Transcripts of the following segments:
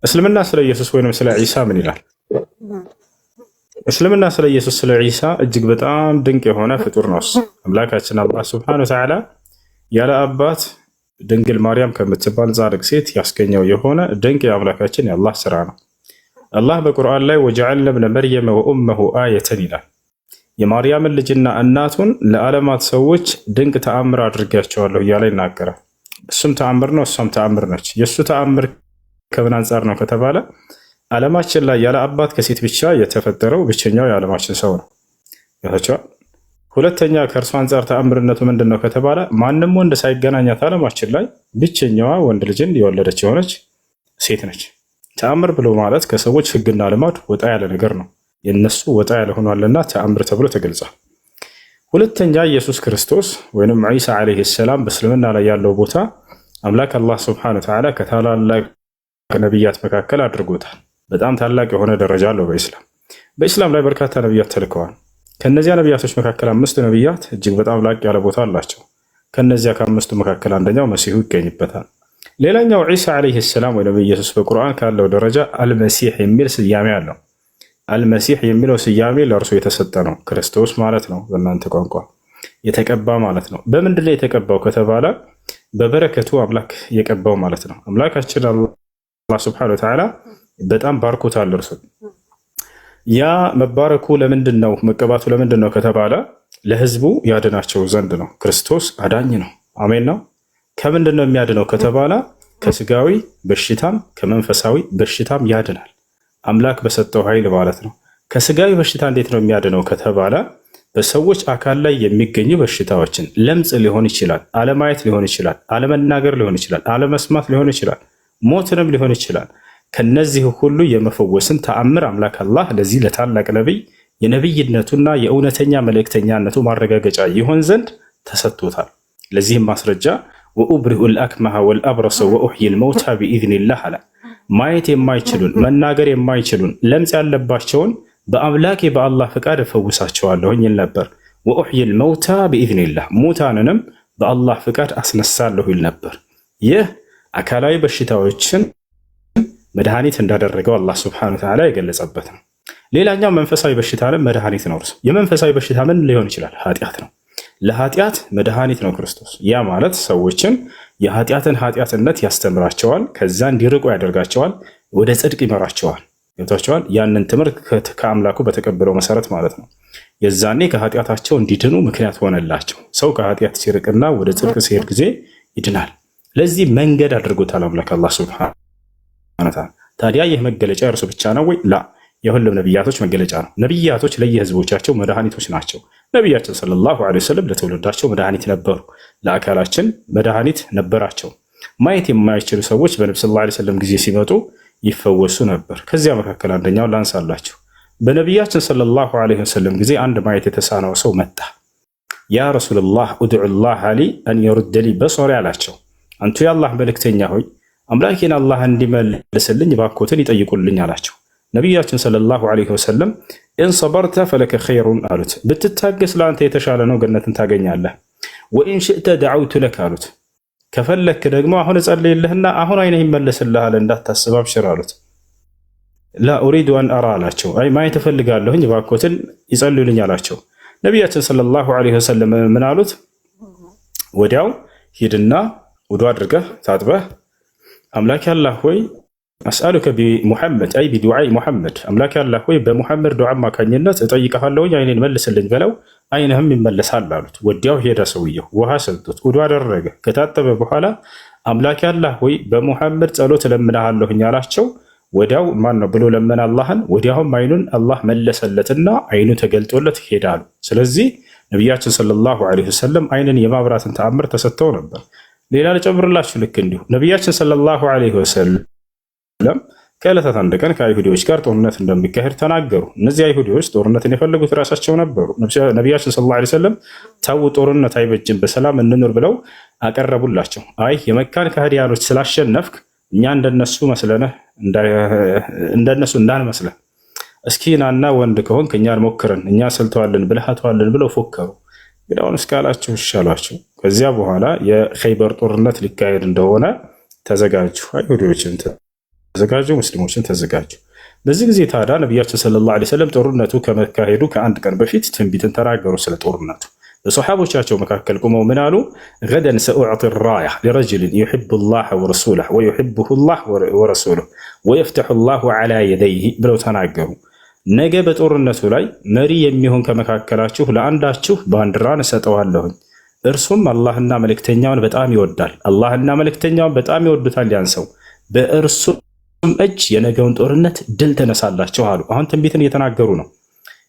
እስልምና ስለ ኢየሱስ ወይንም ስለ ዒሳ ምን ይላል? እስልምና ስለ ኢየሱስ ስለ ዒሳ እጅግ በጣም ድንቅ የሆነ ፍጡር ነው። አምላካችን አላህ ሱብሓነሁ ወተዓላ ያለ አባት ድንግል ማርያም ከምትባል ጻድቅ ሴት ያስገኘው የሆነ ድንቅ የአምላካችን የአላህ ስራ ነው። አላህ በቁርአን ላይ ወጀዐልነ ብነ መርየመ ወኡመሁ አየተን ይላል። የማርያምን ልጅና እናቱን ለዓለማት ሰዎች ድንቅ ተአምር አድርጌያቸዋለሁ እያለ ይናገራል። እሱም ተአምር ነው፣ እሷም ተአምር ነች። የእሱ ተአምር ከምን አንጻር ነው ከተባለ ዓለማችን ላይ ያለ አባት ከሴት ብቻ የተፈጠረው ብቸኛው የዓለማችን ሰው ነው። ያታቸዋል። ሁለተኛ ከእርሱ አንጻር ተአምርነቱ ምንድን ነው ከተባለ ማንም ወንድ ሳይገናኛት ዓለማችን ላይ ብቸኛዋ ወንድ ልጅን የወለደች የሆነች ሴት ነች። ተአምር ብሎ ማለት ከሰዎች ሕግና ልማድ ወጣ ያለ ነገር ነው። የነሱ ወጣ ያለ ሆኗልና ተአምር ተብሎ ተገልጿል። ሁለተኛ ኢየሱስ ክርስቶስ ወይንም ዒሳ ዓለይሂ ሰላም በእስልምና ላይ ያለው ቦታ አምላክ አላህ ሱብሓነሁ ወተዓላ ከታላላቅ ነቢያት መካከል አድርጎታል። በጣም ታላቅ የሆነ ደረጃ አለው በኢስላም ላይ በርካታ ነቢያት ተልከዋል። ከነዚያ ነቢያቶች መካከል 5 ነቢያት እጅግ በጣም ላቅ ያለ ቦታ አላቸው። ከነዚያ ከ5ቱ መካከል አንደኛው መሲሁ ይገኝበታል። ሌላኛው ዒሳ ዓለይሂ ሰላም ወይም ኢየሱስ በቁርአን ካለው ደረጃ አልመሲህ የሚል ስያሜ አለው። አልመሲህ የሚለው ስያሜ ለእርሱ የተሰጠ ነው። ክርስቶስ ማለት ነው በእናንተ ቋንቋ የተቀባ ማለት ነው። በምንድን ነው የተቀባው ከተባለ በበረከቱ አምላክ የቀባው ማለት ነው። አምላካችን አላህ ሱብሓነሁ ወተዓላ በጣም ባርኮታል እርሱ። ያ መባረኩ ለምንድን ነው መቀባቱ ለምንድን ነው ከተባለ ለህዝቡ ያድናቸው ዘንድ ነው። ክርስቶስ አዳኝ ነው። አሜን ነው። ከምንድን ነው የሚያድነው ከተባለ ከስጋዊ በሽታም ከመንፈሳዊ በሽታም ያድናል። አምላክ በሰጠው ኃይል ማለት ነው። ከስጋዊ በሽታ እንዴት ነው የሚያድነው ከተባለ በሰዎች አካል ላይ የሚገኙ በሽታዎችን ለምጽ ሊሆን ይችላል፣ አለማየት ሊሆን ይችላል፣ አለመናገር ሊሆን ይችላል፣ አለመስማት ሊሆን ይችላል፣ ሞትንም ሊሆን ይችላል። ከነዚህ ሁሉ የመፈወስን ተአምር አምላክ አላህ ለዚህ ለታላቅ ነቢይ የነቢይነቱና የእውነተኛ መልእክተኛነቱ ማረጋገጫ ይሆን ዘንድ ተሰጥቶታል። ለዚህም ማስረጃ ወኡብሪኡል አክመሀ ወልአብረሰ ወኡሕይል መውታ ቢኢዝኒላህ አለ። ማየት የማይችሉን መናገር የማይችሉን ለምጽ ያለባቸውን በአምላኬ በአላህ ፍቃድ እፈውሳቸዋለሁኝ ይል ነበር። ወኡሕይል መውታ ቢኢዝኒላህ ሙታንንም በአላህ ፍቃድ አስነሳለሁ ይል ነበር። ይህ አካላዊ በሽታዎችን መድኃኒት እንዳደረገው አላህ ሱብሓነሁ ወተዓላ የገለጸበት ነው። ሌላኛው መንፈሳዊ በሽታንም መድኃኒት ነው። የመንፈሳዊ በሽታ ምን ሊሆን ይችላል? ኃጢአት ነው። ለኃጢአት መድኃኒት ነው ክርስቶስ። ያ ማለት ሰዎችን የኃጢአትን ኃጢአትነት ያስተምራቸዋል፣ ከዛ እንዲርቁ ያደርጋቸዋል፣ ወደ ጽድቅ ይመራቸዋል። ገብቷቸዋል። ያንን ትምህርት ከአምላኩ በተቀበለው መሰረት ማለት ነው። የዛኔ ከኃጢአታቸው እንዲድኑ ምክንያት ሆነላቸው። ሰው ከኃጢአት ሲርቅና ወደ ጽድቅ ሲሄድ ጊዜ ይድናል። ለዚህ መንገድ አድርጎታል አምላክ አላህ ሱብሓነሁ ወተዓላ። ታዲያ ይህ መገለጫ እርሱ ብቻ ነው ወይ? ላ የሁሉም ነቢያቶች መገለጫ ነው። ነቢያቶች ለየህዝቦቻቸው መድኃኒቶች ናቸው። ነቢያችን ሰለላሁ ዐለይሂ ወሰለም ለትውልዳቸው መድኃኒት ነበሩ። ለአካላችን መድኃኒት ነበራቸው። ማየት የማይችሉ ሰዎች በነቢ ሰለላሁ ዐለይሂ ወሰለም ጊዜ ሲመጡ ይፈወሱ ነበር። ከዚያ መካከል አንደኛው ላንሳላችሁ። በነቢያችን ሰለላሁ ዐለይሂ ወሰለም ጊዜ አንድ ማየት የተሳነው ሰው መጣ። ያ ረሱለላህ ኡድዑላህ ሊ አን የሩደሊ በሶሪ አላቸው። አንቱ የአላህ መልእክተኛ ሆይ አምላኬን አላህ እንዲመልስልኝ ባኮትን ይጠይቁልኝ አላቸው። ነቢያችን ሰለላሁ ዐለይሂ ወሰለም ኢን ሰበርተ ፈለከ ኸይሩን አሉት። ብትታገስ ለአንተ የተሻለ ነው፣ ገነትን ታገኛለህ። ወኢን ሽእተ ደዐውቱ ለክ አሉት። ከፈለክ ደግሞ አሁን እጸልይልህና አሁን አይነህ ይመለስልሃል፣ እንዳታስብ አብሽር አሉት። ላ ኡሪዱ አን አራ አላቸው። አይ ማየት እፈልጋለሁኝ ባኮትን ይጸልዩልኝ አላቸው። ነቢያችን ሰለላሁ ዐለይሂ ወሰለም ምን አሉት? ወዲያው ሂድና ውዱእ አድርገህ ታጥበህ አምላክ አላህ ሆይ አስአሉከ ቢሙሐመድ አይ ቢዱዓኢ ሙሐመድ አምላክ አላህ ሆይ በሙሐመድ ዱዓ አማካኝነት እጠይቅሃለሁኝ አይኔን መልስልኝ በለው አይንህም ይመለሳል አሉት። ወዲያው ሄደ ሰውየው፣ ውሃ ሰጡት፣ ውዱእ አደረገ። ከታጠበ በኋላ አምላክ አላህ ሆይ በሙሐመድ ጸሎት እለምንሃለሁኝ አላቸው። ወዲያው ማን ነው ብሎ ለመነ አላህን። ወዲያውም አይኑን አላህ መለሰለትና አይኑ ተገልጦለት ሄዳሉ። ስለዚህ ነቢያችን ሰለላሁ ዐለይሂ ወሰለም አይንን የማብራትን ተአምር ተሰጥተው ነበር። ሌላ ልጨምርላችሁ። ልክ እንዲሁ ነቢያችን ሰለላሁ ዐለይሂ ወሰለም ከዕለታት አንድ ቀን ከአይሁዲዎች ጋር ጦርነት እንደሚካሄድ ተናገሩ። እነዚህ አይሁዲዎች ጦርነትን የፈለጉት ራሳቸው ነበሩ። ነቢያችን ሰለላሁ ዐለይሂ ወሰለም ተው ጦርነት አይበጅም በሰላም እንኑር ብለው አቀረቡላቸው። አይ የመካን ከሃዲያኖች ስላሸነፍክ እኛ እንደነሱ መስለነህ እንደነሱ እንዳንመስለህ እስኪ ናና ወንድ ከሆንክ እኛን ሞክረን እኛ ስልተዋለን ብልሃተዋለን ብለው ፎከሩ። ግን አሁን እስካላቸው ይሻሏቸው። ከዚያ በኋላ የኸይበር ጦርነት ሊካሄድ እንደሆነ ተዘጋጁ፣ አይሁዶችም ተዘጋጁ፣ ሙስሊሞችን ተዘጋጁ። በዚህ ጊዜ ታዲያ ነቢያችን ሰለላሁ ዐለይሂ ወሰለም ጦርነቱ ከመካሄዱ ከአንድ ቀን በፊት ትንቢትን ተናገሩ ስለ ጦርነቱ። በሰሓቦቻቸው መካከል ቁመው ምን አሉ? ገደን ሰኡዕጢ ራያ ሊረጅልን ዩሕቡ ላህ ወረሱለህ ወዩሕቡሁ ላህ ወረሱሉህ ወየፍተሑ ላሁ ዐላ የደይህ ብለው ተናገሩ። ነገ በጦርነቱ ላይ መሪ የሚሆን ከመካከላችሁ ለአንዳችሁ ባንዲራን እሰጠዋለሁኝ፣ እርሱም አላህና መልእክተኛውን በጣም ይወዳል፣ አላህና መልእክተኛውን በጣም ይወዱታል ያን ሰው፣ በእርሱም እጅ የነገውን ጦርነት ድል ተነሳላችሁ አሉ። አሁን ትንቢትን እየተናገሩ ነው።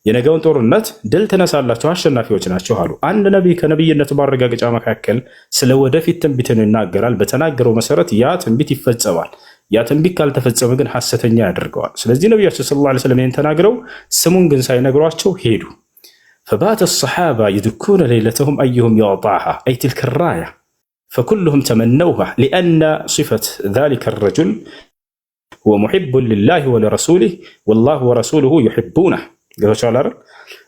የነገውን ጦርነት ድል ተነሳላችሁ፣ አሸናፊዎች ናቸው አሉ። አንድ ነቢይ ከነቢይነቱ ማረጋገጫ መካከል ስለ ወደፊት ትንቢትን ይናገራል። በተናገረው መሰረት ያ ትንቢት ይፈጸማል። ያ ትንቢት ካልተፈጸመ ግን ሐሰተኛ ያደርገዋል። ስለዚህ ነቢያችን ሰለላሁ ዐለይሂ ወሰለም ይህን ተናግረው ስሙን ግን ሳይነግሯቸው ሄዱ። ፈባተ ሰሓባ የድኩነ ሌይለተሁም አዩሁም የዕጣሃ አይ ትልከ ራያ ፈኩሉሁም ተመነውሃ ሊአነ ሲፈት ዛሊከ ረጁል ሁወ ሙሒቡን ሊላሂ ወሊረሱሊህ ወላሁ ወረሱሉሁ ዩሒቡነህ። ገብቶሻል አይደል?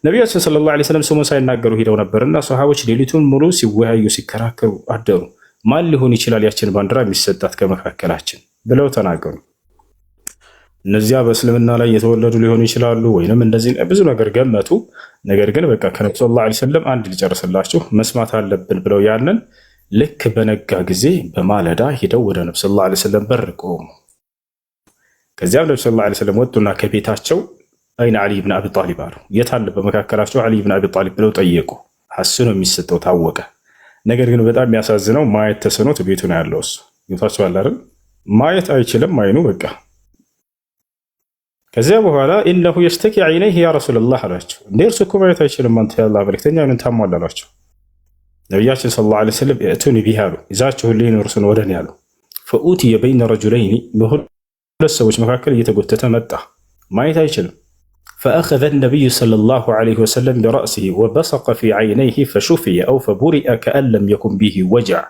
ነቢያችን ሰለላሁ ዐለይሂ ወሰለም ስሙን ሳይናገሩ ሄደው ነበርና ሰሃቦች ሌሊቱን ሙሉ ሲወያዩ ሲከራከሩ አደሩ። ማን ሊሆን ይችላል ያችን ባንዲራ የሚሰጣት ከመካከላችን ብለው ተናገሩ። እነዚያ በእስልምና ላይ የተወለዱ ሊሆኑ ይችላሉ ወይንም እንደዚህ ብዙ ነገር ገመቱ። ነገር ግን በቃ ከነብዩ ሰለላሁ ዐለይሂ ወሰለም አንድ ሊጨርስላችሁ መስማት አለብን ብለው ያንን ልክ በነጋ ጊዜ በማለዳ ሄደው ወደ ነብዩ ሰለላሁ ዐለይሂ ወሰለም በር ቆሙ። ከዚያም ነብዩ ሰለላሁ ዐለይሂ ወሰለም ወጡና ከቤታቸው አይን ዓሊ ብን አቢ ጣሊብ አሉ። የት አለ በመካከላቸው ዓሊ ብን አቢ ጣሊብ ብለው ጠየቁ። ሐሱ ነው የሚሰጠው ታወቀ። ነገር ግን በጣም የሚያሳዝነው ማየት ተስኖት ቤቱ ነው ያለው። እሱ ይታችኋል አይደል? ማየት አይችልም አይኑ በቃ። ከዚያ በኋላ ኢነሁ የሽተኪ ዐይነይህ ያ ረሱለላህ አላቸው። እንደ እርሱ እኮ ማየት አይችልም አንተ ያላህ መልእክተኛ አይኑን ታሟል አሏቸው። ነቢያችን ሰለላሁ ዐለይሂ ወሰለም እቱኒ ቢሂ አሉ። ይዛችሁልኝ እርሱን ወደ እኔ አሉ። ፈኡትየ በይነ ረጁለይኒ በሁለት ሰዎች መካከል እየተጎተተ መጣ። ማየት አይችልም። ፈአኸዘ ነቢዩ ሰለላሁ ዐለይሂ ወሰለም ቢረእሲሂ ወበሰቀ ፊ ዐይነይሂ ፈሹፊየ አው ፈቡሪአ ከአን ለም የኩን ቢሂ ወጀዕ።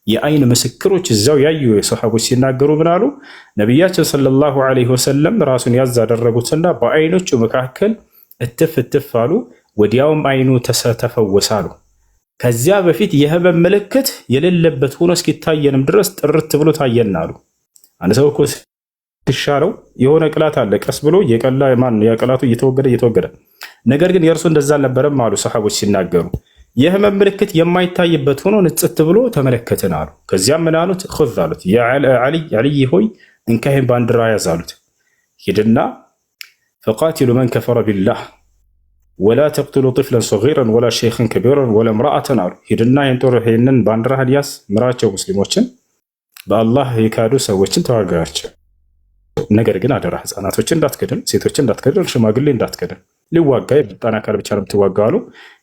የአይን ምስክሮች እዚያው ያዩ የሰሓቦች ሲናገሩ ምን አሉ? ነቢያችን ሰለላሁ ዐለይሂ ወሰለም ራሱን ያዝ አደረጉትና በአይኖቹ መካከል እትፍ እትፍ አሉ። ወዲያውም አይኑ ተፈወሰ አሉ። ከዚያ በፊት የህመም ምልክት የሌለበት ሆኖ እስኪታየንም ድረስ ጥርት ብሎ ታየና አሉ። አንድ ሰው እኮ ሲሻለው የሆነ ቅላት አለ፣ ቀስ ብሎ የቀላ ማን ያቀላቱ እየተወገደ ነገር ግን የእርሱ እንደዛ አልነበረም አሉ ሰሓቦች ሲናገሩ። የህመም ምልክት የማይታይበት ሆኖ ንጽት ብሎ ተመለከትን አሉ። ከዚያም ምን አሉት? ኹዝ አሉት። ዓልይ ሆይ እንካይን ባንዲራ ያዝ አሉት። ሂድና ፈቃቲሉ መን ከፈረ ቢላህ ወላ ተቅትሉ ጥፍለን ሰጊረን ወላ ሸይኽን ከቢረን ወላ እምረአተን አሉ። ሂድና ይህንን ባንዲራህን ያዝ፣ ምራቸው፣ ሙስሊሞችን በአላህ የካዱ ሰዎችን ተዋጋቸው። ነገር ግን አደራ ህፃናቶችን እንዳትገድል፣ ሴቶችን እንዳትገድል፣ ሽማግሌ እንዳትገድል፣ ሊዋጋ የመጣን አካል ብቻ ነው የምትዋጋ አሉ።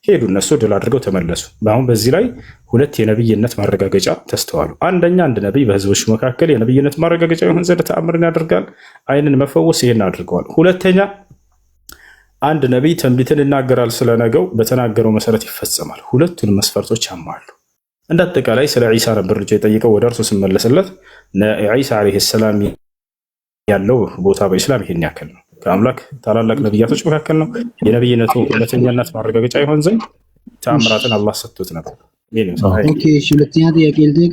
ሄዱ። እነሱ ድል አድርገው ተመለሱ። አሁን በዚህ ላይ ሁለት የነብይነት ማረጋገጫ ተስተዋሉ። አንደኛ አንድ ነቢይ በህዝቦች መካከል የነብይነት ማረጋገጫ ይሆን ዘንድ ተአምርን ያደርጋል። አይንን መፈወስ ይሄን አድርገዋል። ሁለተኛ አንድ ነቢይ ትንቢትን ይናገራል፣ ስለነገው በተናገረው መሰረት ይፈጸማል። ሁለቱን መስፈርቶች ያሟሉ። እንደ አጠቃላይ ስለ ዒሳ ነበር ልጅ የጠየቀው። ወደ እርሱ ስመለስለት ዒሳ ዓለይሂ ሰላም ያለው ቦታ በኢስላም ይሄን ያክል ነው። ከአምላክ ታላላቅ ነቢያቶች መካከል ነው። የነቢይነቱ እውነተኛነት ማረጋገጫ ይሆን ዘንድ ተአምራትን አላህ ሰጥቶት ነበር። ኦኬ፣ እሺ፣ ሁለተኛ ጥያቄ ልጠይቅ?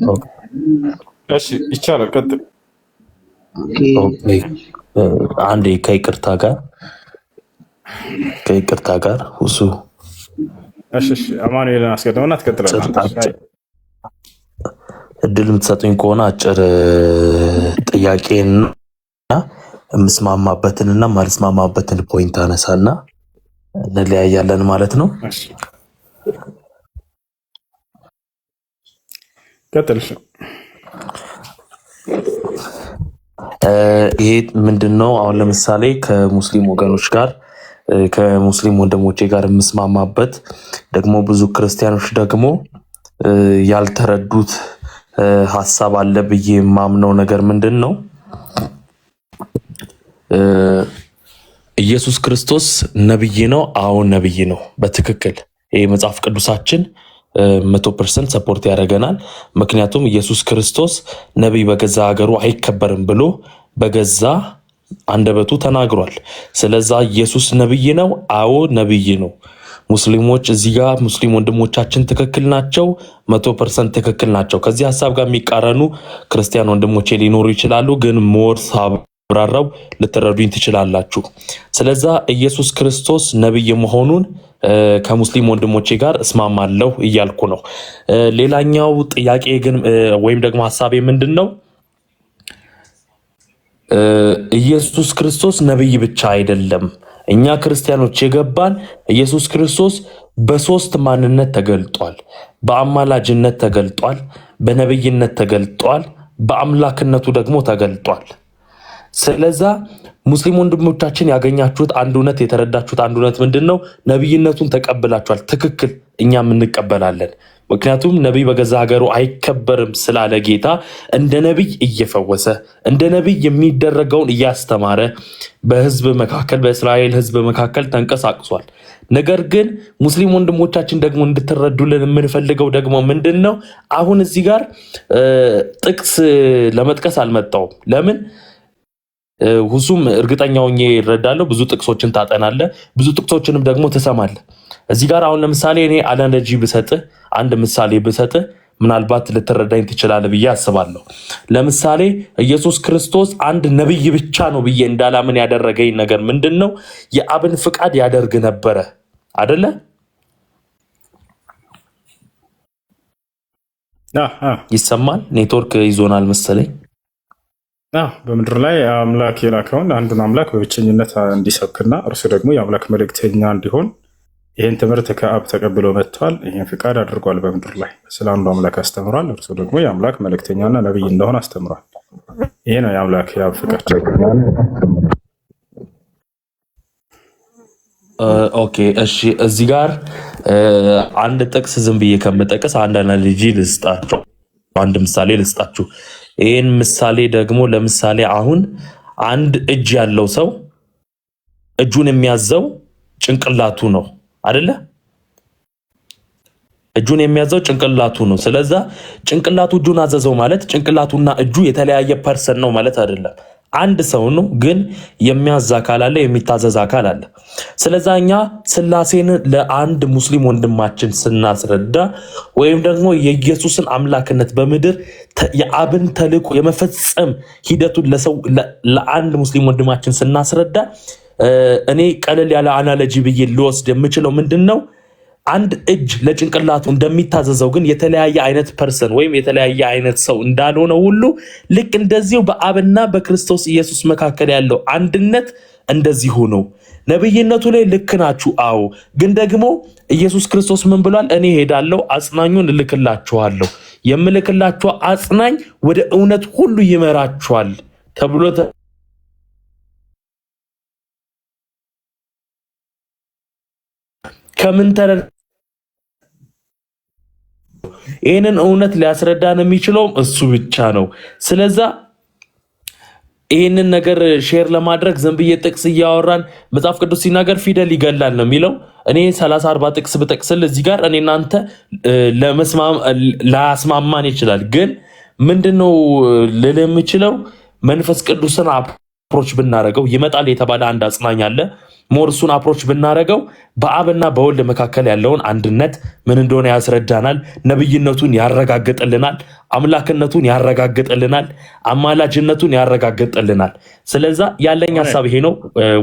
እሺ፣ ይቻላል። ቀጥል። አንዴ ከይቅርታ ጋር ሁሱ እሺ፣ አማኑኤልን አስቀድመና ትቀጥላለህ። እድል የምትሰጡኝ ከሆነ አጭር ጥያቄና የምስማማበትንና ማልስማማበትን ፖይንት አነሳና እንለያያለን ማለት ነው። ቀጥል። ይሄ ምንድነው? አሁን ለምሳሌ ከሙስሊም ወገኖች ጋር ከሙስሊም ወንድሞቼ ጋር የምስማማበት ደግሞ ብዙ ክርስቲያኖች ደግሞ ያልተረዱት ሀሳብ አለ ብዬ የማምነው ነገር ምንድን ነው? ኢየሱስ ክርስቶስ ነብይ ነው። አሁን ነብይ ነው በትክክል ይሄ መጽሐፍ ቅዱሳችን 100% ሰፖርት ያደርገናል። ምክንያቱም ኢየሱስ ክርስቶስ ነብይ በገዛ ሀገሩ አይከበርም ብሎ በገዛ አንደበቱ ተናግሯል። ስለዛ ኢየሱስ ነብይ ነው። አዎ ነብይ ነው። ሙስሊሞች እዚህ ጋር ሙስሊም ወንድሞቻችን ትክክል ናቸው፣ 100% ትክክል ናቸው። ከዚህ ሀሳብ ጋር የሚቃረኑ ክርስቲያን ወንድሞቼ ሊኖሩ ይችላሉ፣ ግን ሞር ሳብራራው ልትረዱኝ ትችላላችሁ። ስለዛ ኢየሱስ ክርስቶስ ነብይ መሆኑን ከሙስሊም ወንድሞቼ ጋር እስማማለሁ እያልኩ ነው። ሌላኛው ጥያቄ ግን ወይም ደግሞ ሀሳቤ ምንድን ነው? ኢየሱስ ክርስቶስ ነብይ ብቻ አይደለም። እኛ ክርስቲያኖች የገባን ኢየሱስ ክርስቶስ በሶስት ማንነት ተገልጧል። በአማላጅነት ተገልጧል፣ በነብይነት ተገልጧል፣ በአምላክነቱ ደግሞ ተገልጧል። ስለዛ ሙስሊም ወንድሞቻችን ያገኛችሁት አንድ እውነት የተረዳችሁት አንድ እውነት ምንድነው? ነብይነቱን ተቀብላችኋል። ትክክል፣ እኛም እንቀበላለን። ምክንያቱም ነብይ በገዛ ሀገሩ አይከበርም ስላለ ጌታ እንደ ነብይ እየፈወሰ እንደ ነብይ የሚደረገውን እያስተማረ በህዝብ መካከል በእስራኤል ህዝብ መካከል ተንቀሳቅሷል። ነገር ግን ሙስሊም ወንድሞቻችን ደግሞ እንድትረዱልን የምንፈልገው ደግሞ ምንድነው? አሁን እዚህ ጋር ጥቅስ ለመጥቀስ አልመጣውም። ለምን? ሁሱም እርግጠኛ ሆኜ እረዳለሁ። ብዙ ጥቅሶችን ታጠናለህ፣ ብዙ ጥቅሶችንም ደግሞ ትሰማለህ። እዚህ ጋር አሁን ለምሳሌ እኔ አናሎጂ ብሰጥህ፣ አንድ ምሳሌ ብሰጥህ ምናልባት ልትረዳኝ ትችላለህ ብዬ አስባለሁ። ለምሳሌ ኢየሱስ ክርስቶስ አንድ ነብይ ብቻ ነው ብዬ እንዳላምን ያደረገኝ ነገር ምንድነው? የአብን ፍቃድ ያደርግ ነበረ አይደለ? ይሰማል? ኔትወርክ ይዞናል መሰለኝ። በምድር ላይ አምላክ የላከውን አንዱን አምላክ በብቸኝነት እንዲሰብክና እርሱ ደግሞ የአምላክ መልእክተኛ እንዲሆን ይህን ትምህርት ከአብ ተቀብሎ መጥቷል። ይህን ፍቃድ አድርጓል። በምድር ላይ ስለ አንዱ አምላክ አስተምሯል። እርሱ ደግሞ የአምላክ መልእክተኛና ነብይ እንደሆነ አስተምሯል። ይሄ ነው የአምላክ የአብ ፍቃድ። ኦኬ፣ እሺ። እዚህ ጋር አንድ ጥቅስ ዝም ብዬ ከምጠቅስ አንድ አናሎጂ ልስጣችሁ፣ አንድ ምሳሌ ልስጣችሁ። ይህን ምሳሌ ደግሞ ለምሳሌ አሁን አንድ እጅ ያለው ሰው እጁን የሚያዘው ጭንቅላቱ ነው አይደለ? እጁን የሚያዘው ጭንቅላቱ ነው። ስለዛ ጭንቅላቱ እጁን አዘዘው ማለት ጭንቅላቱና እጁ የተለያየ ፐርሰን ነው ማለት አይደለም። አንድ ሰው ነው፣ ግን የሚያዝ አካል አለ፣ የሚታዘዝ አካል አለ። ስለዛ እኛ ስላሴን ለአንድ ሙስሊም ወንድማችን ስናስረዳ ወይም ደግሞ የኢየሱስን አምላክነት በምድር የአብን ተልእኮ የመፈጸም ሂደቱን ለአንድ ሙስሊም ወንድማችን ስናስረዳ እኔ ቀለል ያለ አናሎጂ ብዬ ልወስድ የምችለው ምንድነው? አንድ እጅ ለጭንቅላቱ እንደሚታዘዘው ግን የተለያየ አይነት ፐርሰን ወይም የተለያየ አይነት ሰው እንዳልሆነ ሁሉ ልክ እንደዚሁ በአብና በክርስቶስ ኢየሱስ መካከል ያለው አንድነት እንደዚሁ ነው። ነብይነቱ ላይ ልክ ናችሁ። አዎ፣ ግን ደግሞ ኢየሱስ ክርስቶስ ምን ብሏል? እኔ ሄዳለሁ፣ አጽናኙን እልክላችኋለሁ፣ የምልክላችሁ አጽናኝ ወደ እውነት ሁሉ ይመራችኋል ተብሎ ከምን ተረ ይህንን እውነት ሊያስረዳን የሚችለው እሱ ብቻ ነው። ስለዛ ይህንን ነገር ሼር ለማድረግ ዝም ብዬ ጥቅስ እያወራን መጽሐፍ ቅዱስ ሲናገር ፊደል ይገላል ነው የሚለው። እኔ 30-40 ጥቅስ ብጠቅስል እዚህ ጋር እኔ እናንተ ላያስማማን ይችላል። ግን ምንድነው ልል የምችለው መንፈስ ቅዱስን አፕሮች ብናረገው ይመጣል የተባለ አንድ አጽናኝ አለ። ሞርሱን አፕሮች ብናረገው በአብና በወልድ መካከል ያለውን አንድነት ምን እንደሆነ ያስረዳናል። ነብይነቱን ያረጋግጥልናል። አምላክነቱን ያረጋግጥልናል። አማላጅነቱን ያረጋግጥልናል። ስለዛ ያለኝ ሐሳብ ይሄ ነው።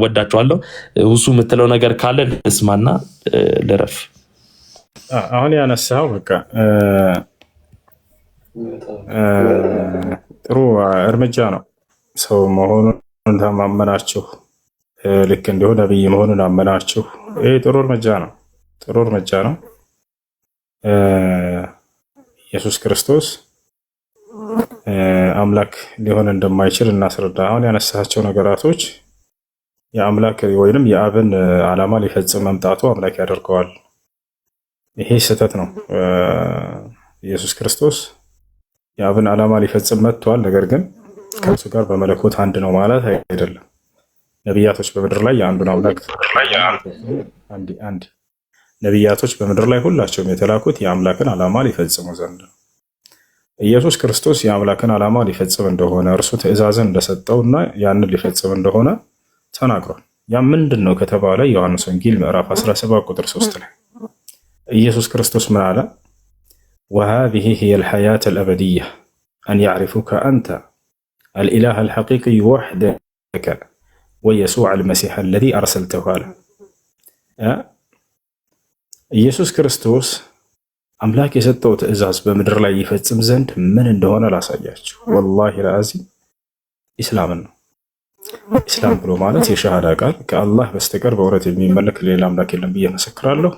ወዳችኋለሁ። ሁሱ የምትለው ነገር ካለ ልስማና ልረፍ። አሁን ያነሳው በቃ ጥሩ እርምጃ ነው። ሰው መሆኑን ተማመናችሁ ልክ እንዲሁ ነብይ መሆኑን አመናችሁ። ይሄ ጥሩ እርምጃ ነው። ጥሩ እርምጃ ነው። ኢየሱስ ክርስቶስ አምላክ ሊሆን እንደማይችል እናስረዳ። አሁን ያነሳቸው ነገራቶች የአምላክ ወይንም የአብን ዓላማ ሊፈጽም መምጣቱ አምላክ ያደርገዋል። ይሄ ስህተት ነው። ኢየሱስ ክርስቶስ የአብን ዓላማ ሊፈጽም መጥቷል። ነገር ግን ከእሱ ጋር በመለኮት አንድ ነው ማለት አይደለም። ነቢያቶች በምድር ላይ የአንዱን አምላክ ነቢያቶች በምድር ላይ ሁላቸውም የተላኩት የአምላክን ዓላማ ሊፈጽሙ ዘንድ ነው። ኢየሱስ ክርስቶስ የአምላክን ዓላማ ሊፈጽም እንደሆነ እርሱ ትእዛዝን እንደሰጠውና ያንን ሊፈጽም እንደሆነ ተናግሯል። ያ ምንድን ነው ከተባለ ዮሐንስ ወንጌል ምዕራፍ 17 ቁጥር 3 ላይ ኢየሱስ ክርስቶስ ምን አለ? ወሃዚህ ሂየ አልሐያት አልአበድያ አን ያዕሪፉከ አንተ አልኢላህ አልሐቂቂ ወሕደከ ወየሱዕ አልመሲሕ አለዚ አርሰልተሁ አለ። ኢየሱስ ክርስቶስ አምላክ የሰጠው ትእዛዝ በምድር ላይ ይፈጽም ዘንድ ምን እንደሆነ ላሳያችሁ። ወላሂ ለአዚም ኢስላምን ነው። ኢስላም ብሎ ማለት የሸሃዳ ቃል ከአላህ በስተቀር በእውነት የሚመለክ ሌላ አምላክ የለም ብዬ መሰክራለሁ፣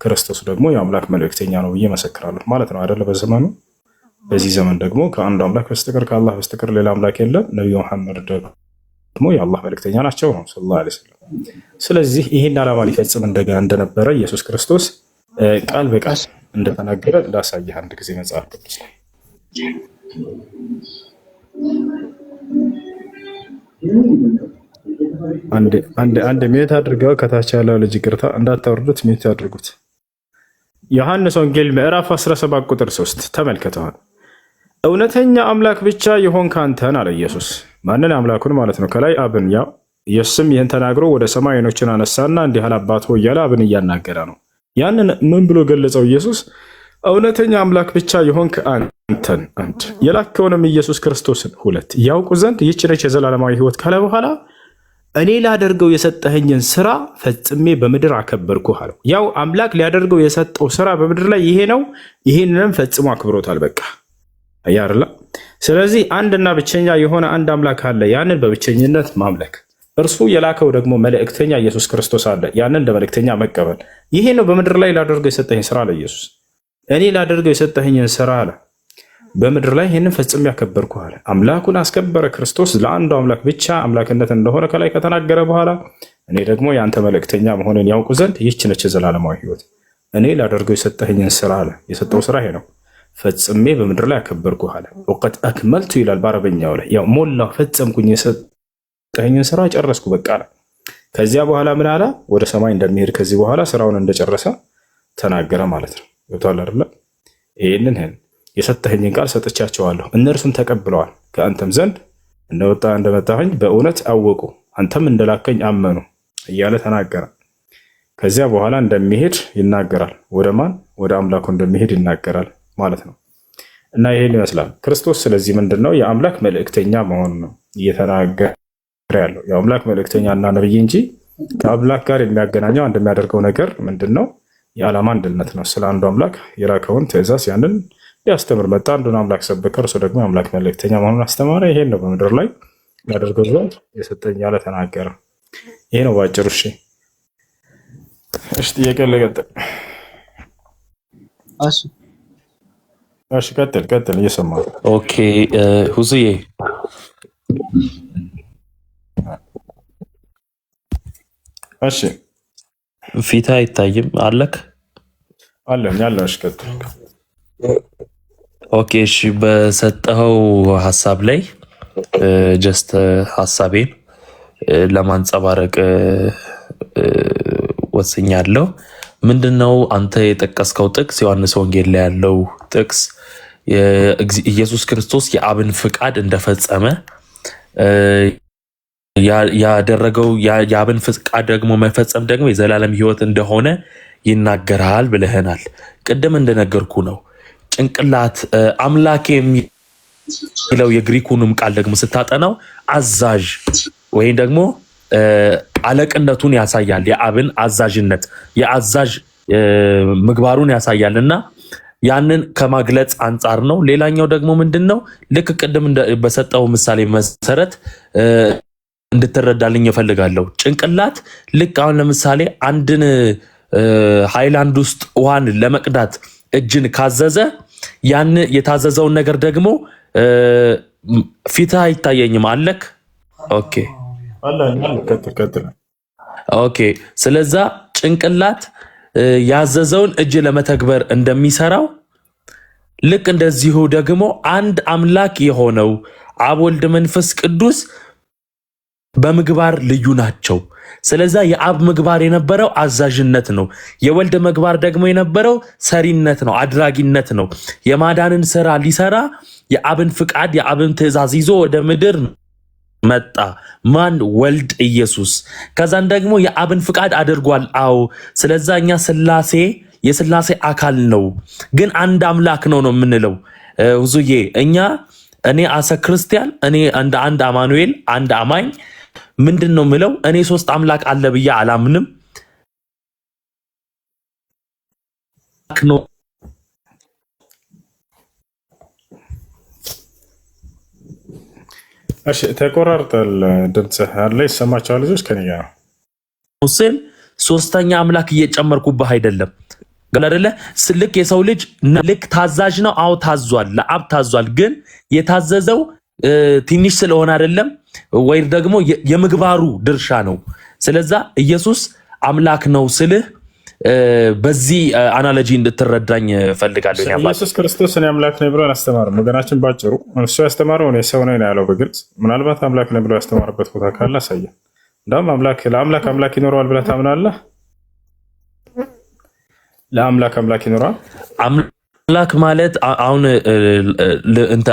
ክርስቶስ ደግሞ የአምላክ መልእክተኛ ነው ብዬ መሰክራለሁ ማለት ነው አይደለ? በዘመኑ በዚህ ዘመን ደግሞ ከአንዱ አምላክ በስተቀር ከአላህ በስተቀር ሌላ አምላክ የለም። ነቢዩ መሐመድ ደግሞ የአላህ መልእክተኛ ናቸው ነው ሰለላሁ ዐለይሂ ወሰለም። ስለዚህ ይህን ዓላማ ሊፈጽም እንደነበረ ኢየሱስ ክርስቶስ ቃል በቃል እንደተናገረ ላሳይህ አንድ ጊዜ መጽሐፍ ቅዱስ ላይ አንድ ሜት አድርገው ከታች ያለው ልጅ ይቅርታ እንዳታወርዱት፣ ሜት አድርጉት። ዮሐንስ ወንጌል ምዕራፍ 17 ቁጥር 3 ተመልከተዋል። እውነተኛ አምላክ ብቻ የሆንክ አንተን አለ ኢየሱስ። ማንን? አምላኩን ማለት ነው። ከላይ አብን። ያው ኢየሱስም ይህን ተናግሮ ወደ ሰማይ ዓይኖችን አነሳና እንዲህ አለ፣ አባት ሆይ እያለ አብን እያናገረ ነው። ያንን ምን ብሎ ገለጸው ኢየሱስ? እውነተኛ አምላክ ብቻ የሆንክ አንተን አንድ፣ የላከውንም ኢየሱስ ክርስቶስን ሁለት፣ ያውቁ ዘንድ ይህች ነች የዘላለማዊ ሕይወት ካለ በኋላ እኔ ላደርገው የሰጠኸኝን ስራ ፈጽሜ በምድር አከበርኩህ አለው። ያው አምላክ ሊያደርገው የሰጠው ስራ በምድር ላይ ይሄ ነው። ይሄንንም ፈጽሞ አክብሮታል። በቃ አያርላ። ስለዚህ አንድና ብቸኛ የሆነ አንድ አምላክ አለ። ያንን በብቸኝነት ማምለክ፣ እርሱ የላከው ደግሞ መልእክተኛ ኢየሱስ ክርስቶስ አለ። ያንን እንደ መልእክተኛ መቀበል። ይሄ ነው በምድር ላይ ላደርገው የሰጠኸኝ ስራ አለ ኢየሱስ። እኔ ላደርገው የሰጠኸኝን ስራ አለ በምድር ላይ ይህንን ፈጽሜ ያከበርኩህ አለ። አምላኩን አስከበረ። ክርስቶስ ለአንዱ አምላክ ብቻ አምላክነት እንደሆነ ከላይ ከተናገረ በኋላ እኔ ደግሞ የአንተ መልእክተኛ መሆንን ያውቁ ዘንድ ይህች ነች የዘላለማዊ ሕይወት። እኔ ላደርገው የሰጠኸኝን ስራ አለ። የሰጠው ስራ ይሄ ነው። ፈጽሜ በምድር ላይ ያከበርኩህ አለ። ወቀድ አክመልቱ ይላል በአረበኛው ላይ። ያው ሞላው፣ ፈጸምኩኝ፣ የሰጠኸኝን ስራ ጨረስኩ በቃ አለ። ከዚያ በኋላ ምን አለ? ወደ ሰማይ እንደሚሄድ ከዚህ በኋላ ስራውን እንደጨረሰ ተናገረ ማለት ነው። ገብቶሃል አይደለ? ይህንን የሰጠኸኝን ቃል ሰጥቻቸዋለሁ፣ እነርሱም ተቀብለዋል። ከአንተም ዘንድ እንደመጣኸኝ በእውነት አወቁ፣ አንተም እንደላከኝ አመኑ እያለ ተናገረ። ከዚያ በኋላ እንደሚሄድ ይናገራል። ወደ ማን? ወደ አምላኩ እንደሚሄድ ይናገራል ማለት ነው። እና ይሄን ይመስላል ክርስቶስ። ስለዚህ ምንድን ነው የአምላክ መልእክተኛ መሆኑ ነው እየተናገረ ያለው። የአምላክ መልእክተኛ እና ነብይ እንጂ ከአምላክ ጋር የሚያገናኘው አንድ የሚያደርገው ነገር ምንድን ነው? የዓላማ አንድነት ነው። ስለ አንዱ አምላክ የላከውን ትእዛዝ ያንን ሊያስተምር መጣ። አንዱን አምላክ ሰበከ፣ እርሱ ደግሞ የአምላክ መልእክተኛ መሆኑን አስተማረ። ይሄን ነው በምድር ላይ ያደርገው ዘንድ የሰጠኝ ያለ ተናገረ። ይሄ ነው ባጭሩ። እሺ ጥያቄ ለቀጥል። እሺ ቀጥል፣ እየሰማሁ። ኦኬ ሁዝዬ እሺ ፊት አይታይም አለክ? አለኝ አለ። እሺ ቀጥል። ኦኬ እሺ፣ በሰጠኸው ሀሳብ ላይ ጀስት ሀሳቤን ለማንጸባረቅ ወስኛለሁ። ምንድነው አንተ የጠቀስከው ጥቅስ ዮሐንስ ወንጌል ላይ ያለው ጥቅስ ኢየሱስ ክርስቶስ የአብን ፍቃድ እንደፈጸመ ያደረገው የአብን ፍቃድ ደግሞ መፈጸም ደግሞ የዘላለም ሕይወት እንደሆነ ይናገራል ብለህናል። ቅድም እንደነገርኩ ነው ጭንቅላት አምላክ የሚለው የግሪኩንም ቃል ደግሞ ስታጠናው አዛዥ ወይም ደግሞ አለቅነቱን ያሳያል። የአብን አዛዥነት የአዛዥ ምግባሩን ያሳያል እና ያንን ከማግለጽ አንጻር ነው። ሌላኛው ደግሞ ምንድን ነው ልክ ቅድም በሰጠው ምሳሌ መሰረት እንድትረዳልኝ እፈልጋለሁ። ጭንቅላት ልክ አሁን ለምሳሌ አንድን ሃይላንድ ውስጥ ውሃን ለመቅዳት እጅን ካዘዘ ያን የታዘዘውን ነገር ደግሞ ፊትህ አይታየኝም አለክ? ኦኬ ኦኬ። ስለዛ ጭንቅላት ያዘዘውን እጅ ለመተግበር እንደሚሰራው ልክ እንደዚሁ ደግሞ አንድ አምላክ የሆነው አብ ወልድ መንፈስ ቅዱስ በምግባር ልዩ ናቸው። ስለዛ የአብ ምግባር የነበረው አዛዥነት ነው። የወልድ ምግባር ደግሞ የነበረው ሰሪነት ነው፣ አድራጊነት ነው። የማዳንን ስራ ሊሰራ የአብን ፍቃድ የአብን ትእዛዝ ይዞ ወደ ምድር መጣ። ማን? ወልድ ኢየሱስ። ከዛን ደግሞ የአብን ፍቃድ አድርጓል። አዎ። ስለዛ እኛ ስላሴ የስላሴ አካል ነው፣ ግን አንድ አምላክ ነው የምንለው። ሁዙዬ እኔ አሰ ክርስቲያን እኔ እንደ አንድ አማኑኤል አንድ አማኝ ምንድን ነው ምለው? እኔ ሶስት አምላክ አለ ብዬ አላምንም ነው። እሺ ተቆራርጧል። ድምጽህ አለ ይሰማቸዋል። ልጆች ከኔ ጋር ስል ሶስተኛ አምላክ እየጨመርኩብህ አይደለም አይደለ? ልክ የሰው ልጅ ልክ ታዛዥ ነው። አዎ ታዟል፣ ለአብ ታዟል። ግን የታዘዘው ትንሽ ስለሆነ አይደለም፣ ወይ ደግሞ የምግባሩ ድርሻ ነው። ስለዛ ኢየሱስ አምላክ ነው ስልህ በዚህ አናሎጂ እንድትረዳኝ ፈልጋለሁ። ኢየሱስ ክርስቶስ እኔ አምላክ ነኝ ብሎ አላስተማርም። ወገናችን ባጭሩ እሱ ያስተማረው እኔ ሰው ነኝ ያለው በግልጽ። ምናልባት አምላክ ነኝ ብሎ ያስተማረበት ቦታ ካለ አሳየን። እንደውም ለአምላክ ይኖረዋል ብለህ ታምናለህ? ለአምላክ ይኖረዋል? አምላክ ማለት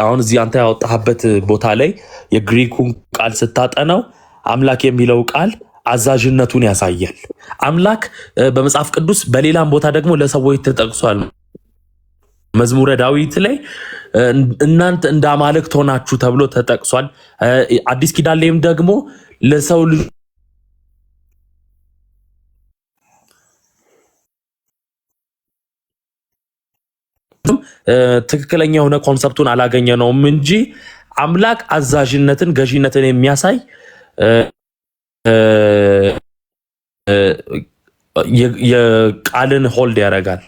አሁን እዚህ አንተ ያወጣህበት ቦታ ላይ የግሪኩን ቃል ስታጠናው አምላክ የሚለው ቃል አዛዥነቱን ያሳያል። አምላክ በመጽሐፍ ቅዱስ በሌላም ቦታ ደግሞ ለሰዎች ተጠቅሷል። መዝሙረ ዳዊት ላይ እናንተ እንደ አማልክት ሆናችሁ ተብሎ ተጠቅሷል። አዲስ ኪዳን ላይም ደግሞ ለሰው ልጅ ትክክለኛ የሆነ ኮንሰፕቱን አላገኘነውም እንጂ አምላክ አዛዥነትን፣ ገዢነትን የሚያሳይ የቃልን ሆልድ ያደርጋል።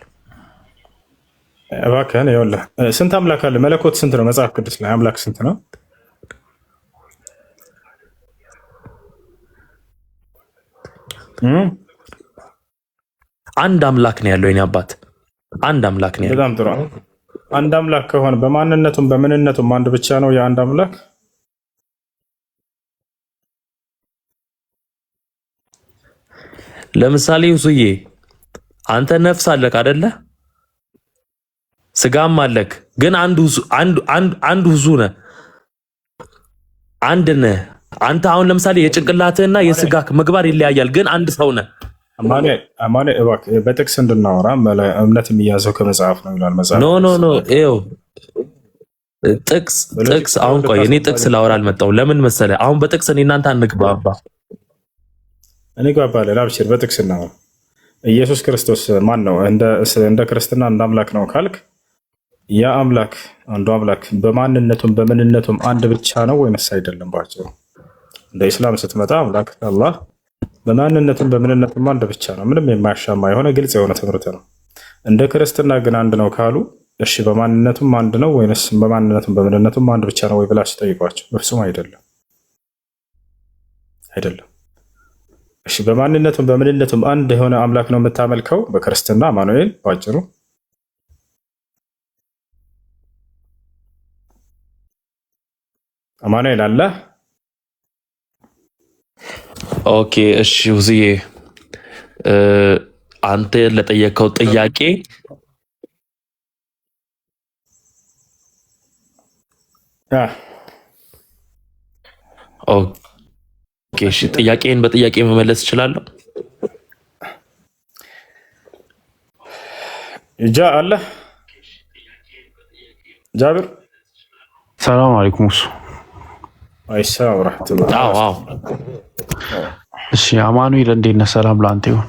እባክህን ይኸውልህ፣ ስንት አምላክ አለ? መለኮት ስንት ነው? መጽሐፍ ቅዱስ ላይ አምላክ ስንት ነው? አንድ አምላክ ነው ያለው የኔ አባት፣ አንድ አምላክ ነው ያለው። በጣም ጥሩ። አንድ አምላክ ከሆነ በማንነቱም በምንነቱም አንድ ብቻ ነው የአንድ አምላክ። ለምሳሌ ሁሱዬ አንተ ነፍስ አለክ አይደለ? ስጋም አለክ፣ ግን አንድ ሁሱ ነህ፣ አንድ ነህ። አንተ አሁን ለምሳሌ የጭንቅላትህና የስጋክ ምግባር ይለያያል፣ ግን አንድ ሰው ነህ። አማኔ እባክህ በጥቅስ እንድናወራ እምነት የሚያዘው ከመጽሐፍ ነው ይላል መጽሐፍ። ኖ ይኸው ጥቅስ አሁን ቆይ፣ እኔ ጥቅስ ላወራ አልመጣሁም። ለምን መሰለህ? አሁን በጥቅስ እኔ እናንተ አንግባባ። እኔ ጋባለ አብሽር፣ በጥቅስ እናወራ። ኢየሱስ ክርስቶስ ማን ነው? እንደ ክርስትና እንደ አምላክ ነው ካልክ ያ አምላክ አንዱ አምላክ በማንነቱም በምንነቱም አንድ ብቻ ነው ወይስ አይደለም? ባጭሩ እንደ ኢስላም ስትመጣ አምላክ አላህ በማንነቱም በምንነቱም አንድ ብቻ ነው። ምንም የማያሻማ የሆነ ግልጽ የሆነ ትምህርት ነው። እንደ ክርስትና ግን አንድ ነው ካሉ እሺ በማንነቱም አንድ ነው ወይስ በማንነቱም በምንነቱም አንድ ብቻ ነው ወይ ብላችሁ ጠይቋቸው። እርሱም አይደለም። እሺ በማንነቱም በምንነቱም አንድ የሆነ አምላክ ነው የምታመልከው በክርስትና አማኑኤል። ባጭሩ አማኑኤል አለ። ኦኬ እሺ ሁዝዬ አንተ ለጠየቀው ጥያቄ ኦኬ እሺ ጥያቄን በጥያቄ መመለስ እችላለሁ? አለ ጃብር ሰላም አለይኩም። እሱ አይሳ ወራህመቱላህ። አዎ እሺ አማኑኤል እንዴት ነህ? ሰላም ላንተ ይሁን።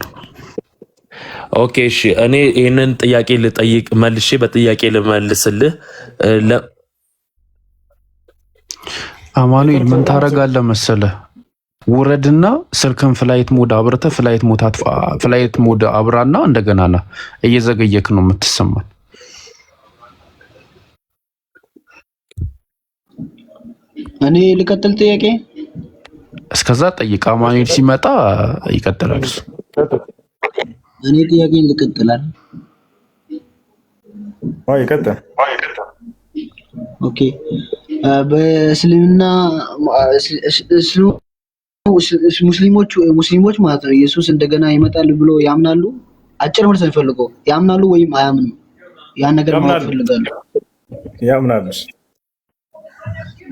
ኦኬ እሺ እኔ ይሄንን ጥያቄ ልጠይቅ መልሼ በጥያቄ ልመልስልህ። አማኑኤል ምን ታደርጋለህ መሰለህ? ውረድና ስልክን ፍላይት ሞድ አብርተህ ፍላይት ሞድ አብራና እንደገና ና። እየዘገየክ ነው የምትሰማን። እኔ ልቀጥል ጥያቄ? እስከዛ ጠይቅ። አማኑኤል ሲመጣ ይቀጥላል። እኔ ጥያቄን ልቀጥላል። ይቀጥል። ኦኬ በእስልምና ሙስሊሞች ማለት ነው ኢየሱስ እንደገና ይመጣል ብሎ ያምናሉ? አጭር መልስ ነው የሚፈልገው። ያምናሉ ወይም አያምኑ? ያን ነገር ማወቅ ፈልጋለሁ። ያምናሉ።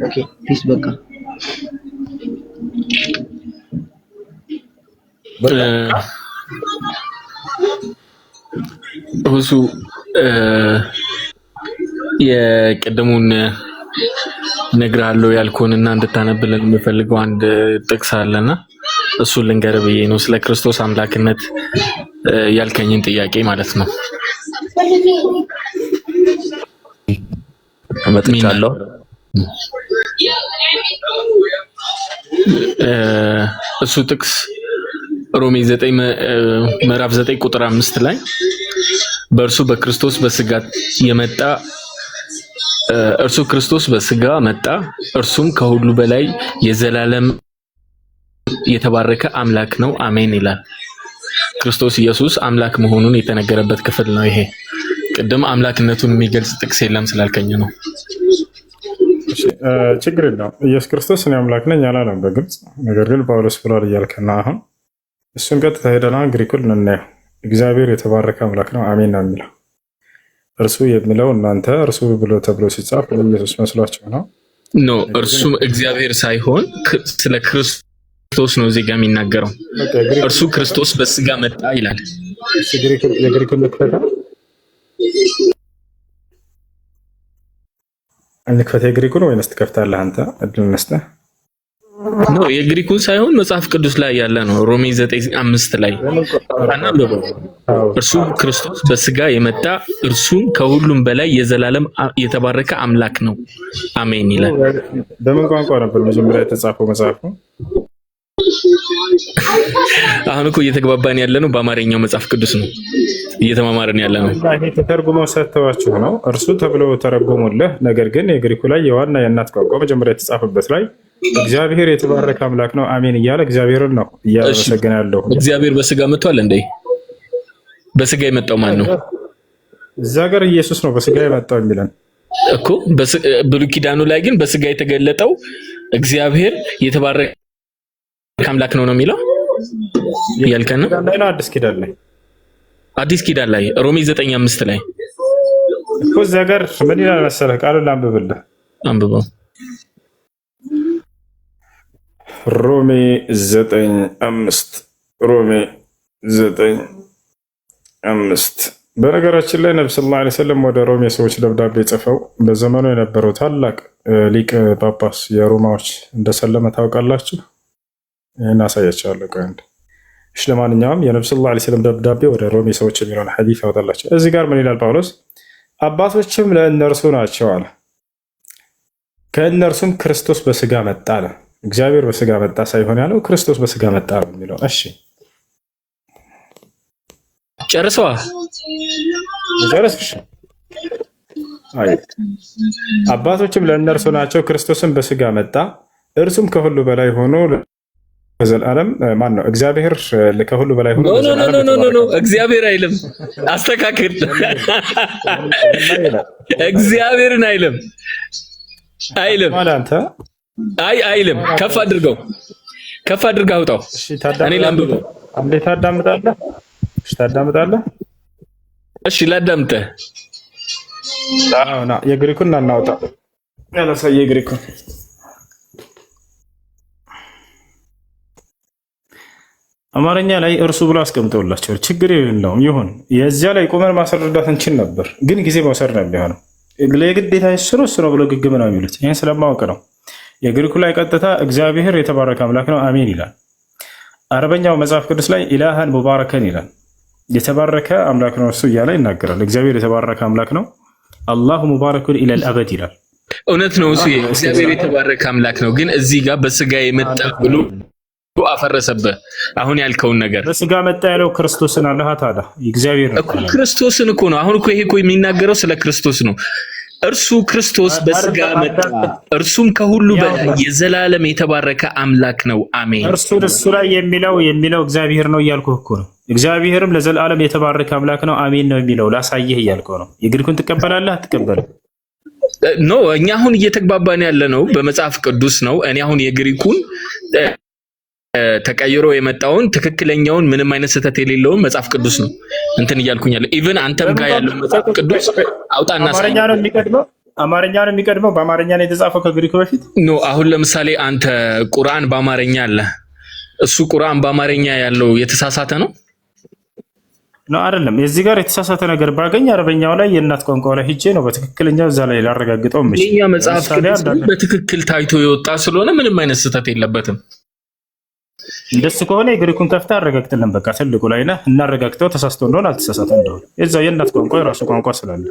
ኦኬ ፒስ በቃ ሁሱ የቀደሙን ነግራለሁ ያልኩንና እንድታነብልን የምፈልገው አንድ ጥቅስ አለና እሱን ልንገር ብዬ ነው። ስለ ክርስቶስ አምላክነት ያልከኝን ጥያቄ ማለት ነው። መጥቻለሁ። እሱ ጥቅስ ሮሜ 9 ምዕራፍ 9 ቁጥር 5 ላይ በእርሱ በክርስቶስ በስጋ የመጣ እርሱ ክርስቶስ በስጋ መጣ፣ እርሱም ከሁሉ በላይ የዘላለም የተባረከ አምላክ ነው አሜን ይላል። ክርስቶስ ኢየሱስ አምላክ መሆኑን የተነገረበት ክፍል ነው ይሄ። ቅድም አምላክነቱን የሚገልጽ ጥቅስ የለም ስላልከኝ ነው። ችግር የለውም። ኢየሱስ ክርስቶስ እኔ አምላክ ነኝ አላለም በግልጽ። ነገር ግን ጳውሎስ ብሏል እያልከና አሁን እሱን ቀጥታ ሄደና ግሪኩን እናየው። እግዚአብሔር የተባረከ አምላክ ነው አሜን ነው የሚለው። እርሱ የሚለው እናንተ እርሱ ብሎ ተብሎ ሲጻፍ ኢየሱስ መስሏቸው ነው? ኖ እርሱ እግዚአብሔር ሳይሆን ስለ ክርስቶስ ነው እዚህ ጋር የሚናገረው። እርሱ ክርስቶስ በስጋ መጣ ይላል። የግሪኩን ልክፈታ እንክፈታ የግሪኩን ወይንስ ትከፍታለህ አንተ? እድል ነስተህ ኖ የግሪኩን ሳይሆን መጽሐፍ ቅዱስ ላይ ያለ ነው። ሮሜ 9:5 ላይ አናበበው። እርሱ ክርስቶስ በስጋ የመጣ እርሱም ከሁሉም በላይ የዘላለም የተባረከ አምላክ ነው አሜን ይላል። በምን ቋንቋ ነበር መጀመሪያ የተጻፈው መጽሐፉ? አሁን እኮ እየተግባባን ያለ ነው በአማርኛው መጽሐፍ ቅዱስ ነው እየተማማርን ያለ ነው። ይሄ ተተርጉመው ሰጥተዋችሁ ነው እርሱ ተብሎ ተረጎሙልህ። ነገር ግን የግሪኩ ላይ የዋና የእናት ቋንቋ መጀመሪያ የተጻፈበት ላይ እግዚአብሔር የተባረከ አምላክ ነው አሜን እያለ እግዚአብሔርን ነው እያመሰገነ ያለው። እግዚአብሔር በስጋ መጥቷል እንዴ? በስጋ የመጣው ማን ነው? እዛ ጋር ኢየሱስ ነው በስጋ የመጣው የሚለን እኮ። ብሉይ ኪዳኑ ላይ ግን በስጋ የተገለጠው እግዚአብሔር የተባረከ አምላክ ነው ነው የሚለው ያልከን ነው። አዲስ ኪዳን ላይ አዲስ ኪዳን ላይ ሮሜ 9:5 ላይ እኮ እዛ ጋር ምን ይላል መሰለህ? ቃሉን ላንብብልህ። አንብበው። ሮሜ 9:5 ሮሜ 9:5 በነገራችን ላይ ነብዩ ሰለላሁ ዐለይሂ ወሰለም ወደ ሮሜ ሰዎች ደብዳቤ ጽፈው በዘመኑ የነበረው ታላቅ ሊቅ ጳጳስ የሮማዎች እንደሰለመ ታውቃላችሁ? ይህን አሳያቸዋለሁ። ቆንድ እሺ። ለማንኛውም የነብዩ ሰለላሁ ዐለይሂ ወሰለም ደብዳቤ ወደ ሮሜ ሰዎች የሚለውን ሐዲስ ያወጣላቸው። እዚህ ጋር ምን ይላል ጳውሎስ? አባቶችም ለእነርሱ ናቸው አለ፣ ከእነርሱም ክርስቶስ በስጋ መጣ አለ። እግዚአብሔር በስጋ መጣ ሳይሆን ያለው ክርስቶስ በስጋ መጣ ነው የሚለው። እሺ ጨርሰዋ ጨርሰሽ። አባቶችም ለእነርሱ ናቸው፣ ክርስቶስም በስጋ መጣ፣ እርሱም ከሁሉ በላይ ሆኖ ለዘላለም ማን ነው? እግዚአብሔር ከሁሉ በላይ ሆኖ ኖ እግዚአብሔር አይልም። አስተካክል። እግዚአብሔርን አይልም ማለት አይልም። ከፍ አድርገው አውጣው። እኔ ላንብበው። እንዴት ታዳምጣለህ? እሺ ታዳምጣለህ? እሺ ላዳምጥህ። አሁን የግሪኩን እናውጣ። ያላሳየ የግሪኩን አማርኛ ላይ እርሱ ብሎ አስቀምጠውላቸዋል። ችግር የለውም ይሁን። የዚያ ላይ ቁመን ማስረዳት እንችል ነበር፣ ግን ጊዜ መውሰድ ነው የሚሆነው። ለግዴታ እሱ ነው ብሎ ግግም ነው የሚሉት። ይህን ስለማወቅ ነው። የግሪኩ ላይ ቀጥታ እግዚአብሔር የተባረከ አምላክ ነው አሜን ይላል። አረበኛው መጽሐፍ ቅዱስ ላይ ኢላሃን ሙባረከን ይላል። የተባረከ አምላክ ነው እሱ እያለ ይናገራል። እግዚአብሔር የተባረከ አምላክ ነው፣ አላሁ ሙባረኩን ኢለል አበድ ይላል። እውነት ነው። እሱ እግዚአብሔር የተባረከ አምላክ ነው፣ ግን እዚህ ጋር በስጋ የመጣ ብሎ አፈረሰብህ። አሁን ያልከውን ነገር በስጋ መጣ ያለው ክርስቶስን አለህ ታዲያ እግዚአብሔር እኮ ክርስቶስን እኮ ነው። አሁን እኮ ይሄ እኮ የሚናገረው ስለ ክርስቶስ ነው። እርሱ ክርስቶስ በስጋ መጣ፣ እርሱም ከሁሉ በላይ የዘላለም የተባረከ አምላክ ነው አሜን። እሱ ላይ የሚለው እግዚአብሔር ነው እያልኩህ እኮ ነው። እግዚአብሔርም ለዘላለም የተባረከ አምላክ ነው አሜን ነው የሚለው ላሳየህ እያልከው ነው። የግሪኩን ትቀበላለህ አትቀበልም? ኖ እኛ አሁን እየተግባባን ያለ ነው በመጽሐፍ ቅዱስ ነው። እኔ አሁን የግሪኩን ተቀይሮ የመጣውን ትክክለኛውን ምንም አይነት ስህተት የሌለውን መጽሐፍ ቅዱስ ነው እንትን እያልኩኛለሁ። ኢቭን አንተም ጋር ያለው መጽሐፍ ቅዱስ አውጣና አማርኛ ነው የሚቀድመው። አማርኛ ነው የሚቀድመው? በአማርኛ ነው የተጻፈው ከግሪክ በፊት? ኖ አሁን ለምሳሌ አንተ ቁርአን በአማርኛ አለ፣ እሱ ቁርአን በአማርኛ ያለው የተሳሳተ ነው ነው አይደለም? የዚህ ጋር የተሳሳተ ነገር ባገኝ አረበኛው ላይ የእናት ቋንቋው ላይ ሂጄ ነው በትክክለኛው እዛ ላይ ላረጋግጠው ምሽ የኛ መጽሐፍ በትክክል ታይቶ የወጣ ስለሆነ ምንም አይነት ስህተት የለበትም። እንደሱ ከሆነ የግሪኩን ከፍታ አረጋግጥልን። በቃ ትልቁ ላይ ነህ እናረጋግጠው፣ ተሳስቶ እንደሆነ አልተሳሳተ እንደሆነ የዛው የእናት ቋንቋ የራሱ ቋንቋ ስላለ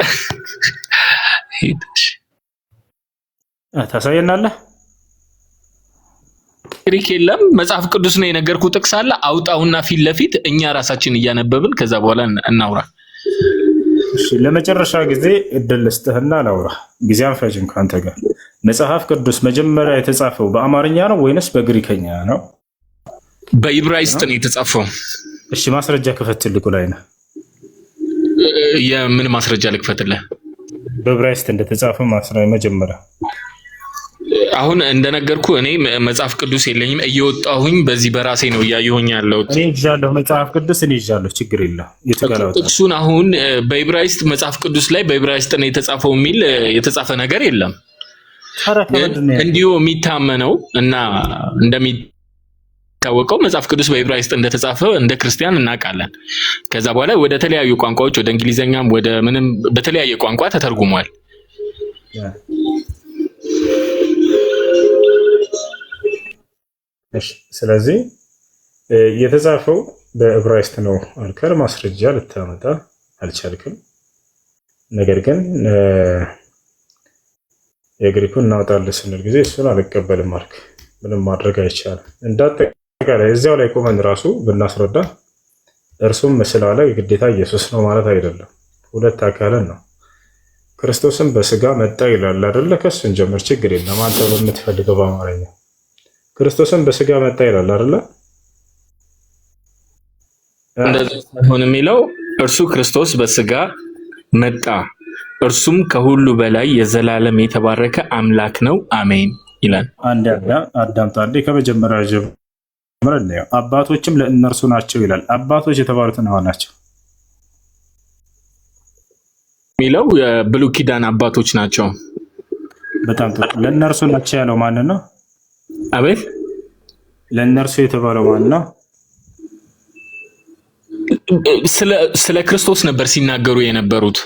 ታሳየናለህ። ግሪክ የለም መጽሐፍ ቅዱስ ነው የነገርኩህ። ጥቅስ አለ አውጣውና ፊት ለፊት እኛ ራሳችን እያነበብን ከዛ በኋላ እናውራ። እሺ ለመጨረሻ ጊዜ እድል ልስጥህና ላውራ። ጊዜ አንፈጅም ካንተ ጋር። መጽሐፍ ቅዱስ መጀመሪያ የተጻፈው በአማርኛ ነው ወይንስ በግሪከኛ ነው? በኢብራይስጥ ነው የተጻፈው። እሺ ማስረጃ ክፈት። ትልቁ ላይ ነህ። የምን ማስረጃ ልክፈትልህ? በኢብራይስጥ እንደተጻፈው መጀመሪያ አሁን እንደነገርኩ እኔ መጽሐፍ ቅዱስ የለኝም፣ እየወጣሁኝ በዚህ በራሴ ነው እያየሁኝ ያለሁት። እኔ ይዣለሁ መጽሐፍ ቅዱስ እኔ ይዣለሁ፣ ችግር የለም። ጥቅሱን አሁን በኢብራይስጥ መጽሐፍ ቅዱስ ላይ በኢብራይስጥ ነው የተጻፈው የሚል የተጻፈ ነገር የለም። እንዲሁ የሚታመነው እና እንደሚታወቀው መጽሐፍ ቅዱስ በኢብራይስጥ እንደተጻፈ እንደ ክርስቲያን እናውቃለን። ከዛ በኋላ ወደ ተለያዩ ቋንቋዎች ወደ እንግሊዘኛም ወደ ምንም በተለያየ ቋንቋ ተተርጉሟል። ስለዚህ የተጻፈው በዕብራይስጥ ነው አልከር፣ ማስረጃ ልታመጣ አልቻልክም። ነገር ግን የግሪኩን እናወጣለን ስንል ጊዜ እሱን አልቀበልም አልክ። ምንም ማድረግ አይቻልም። እንዳጠቃላይ እዚያው ላይ ቆመን ራሱ ብናስረዳ እርሱም ስላለ የግዴታ ኢየሱስ ነው ማለት አይደለም። ሁለት አካልን ነው። ክርስቶስም በስጋ መጣ ይላል አይደለ? ከሱን ጀምር፣ ችግር የለም። አንተ በምትፈልገው በአማርኛ ክርስቶስም በስጋ መጣ ይላል አይደለ? እንደዚህ ሳይሆን የሚለው እርሱ ክርስቶስ በስጋ መጣ፣ እርሱም ከሁሉ በላይ የዘላለም የተባረከ አምላክ ነው፣ አሜን ይላል። አንድ አዳምጣ። ከመጀመሪያ ጀምረን ነው አባቶችም ለእነርሱ ናቸው ይላል። አባቶች የተባሉት ነው ናቸው የሚለው የብሉይ ኪዳን አባቶች ናቸው። በጣም ጥሩ። ለእነርሱ ናቸው ያለው ማን ነው? አቤት፣ ለእነርሱ የተባለው ማን ነው? ስለ ክርስቶስ ነበር ሲናገሩ የነበሩት።